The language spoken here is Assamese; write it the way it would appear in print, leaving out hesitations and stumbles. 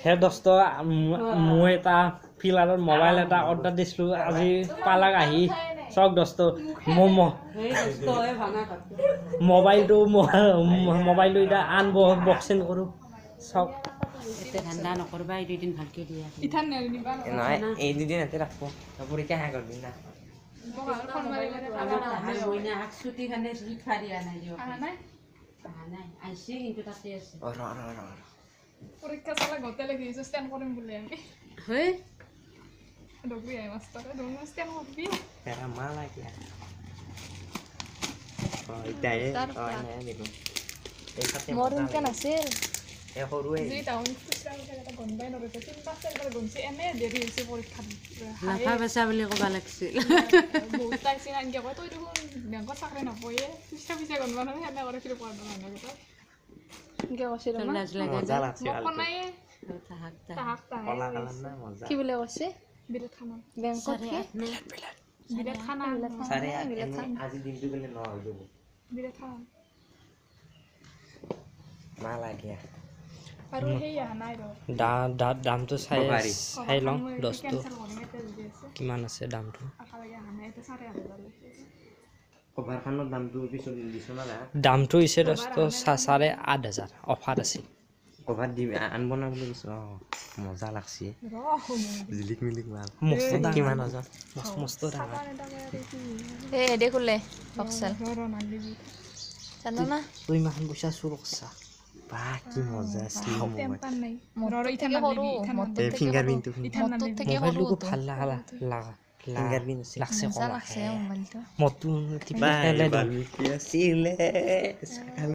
হে দোস্ত মই এটা ফিলাৰৰ মোবাইল এটা অৰ্ডাৰ দিছিলোঁ আজি পালাক আহি চাওক দোস্ত মোবাইলটো এতিয়া আনবক্সিং কৰোঁ চাওক এতে ঠাণ্ডা নকৰবা এই দুদিন ভালকে দিয়া নহয় এই দুদিন এতে ৰাখব পৰীক্ষা শেষ কৰিবি না মইনা হাক ছুটি খানে লিখা দিয়া নাই নাই আইছে কিন্তু তাতে আছে পৰীক্ষা চালা গতে লাগি ষ্টেণ্ড কৰিম বুলি আমি হয় ডগৰি আই মাষ্টাৰে ডগৰি ষ্টেণ্ড কৰিবি পেৰা মা লাগে ইতাই নাই দেখোন এই খাতে মৰম কেন আছিল এ সৰুৱে যি টাউন ফুচকা এটা গন্ধাই নৰতে 3-4 বাৰ গনছি এনে দেৰি হৈছে পৰীক্ষা লাফা বেচা বুলি ক'বা লাগছিল বহুত টাইছে আনকে কয় তই দেখোন বেংকত চাকৰি নাপয়ে ফুচকা গনবা নহয় এনে কৰে কিয় পঢ়া মানুহ ইনকে কৈছিল না লাজ লাগে মজা লাগছে মোক নাই তাহাক কলা কালাৰ না মজা কি বলে কৈছে বিৰাট খানা বেংকত বিৰাট খানা সাৰে আজি দিনটো গলে ন হৈ যাব বিৰাট খানা মা লাগে আৰু হেয়া নাই ৰ দামটো চাই লওঁ দহটো কিমান আছে দামটো কভাৰখনৰ দামটো পিছত দিছ না দামটো হৈছে দহটো 8,500 অফাৰ আছে কভাৰ দি আনব না বুলি কৈছো মজা লাগছে জিলিক মিলিক মাল মস্ত কিমান আছে মস্ত দাম এ দেখুলে বক্সল জানো না তুই মাখন পইচা চুৰ কৰছা বা কি মজা আছিল টেম্পাৰ নাই ৰৰ ইথান নালিবি ফিংগাৰপ্ৰিণ্টটো মোবাইলটো ভাল ফিংগাৰপ্ৰিণ্ট আছে লাগছে লাগছে মোবাইলটো মতো বাই বাই কি আছিল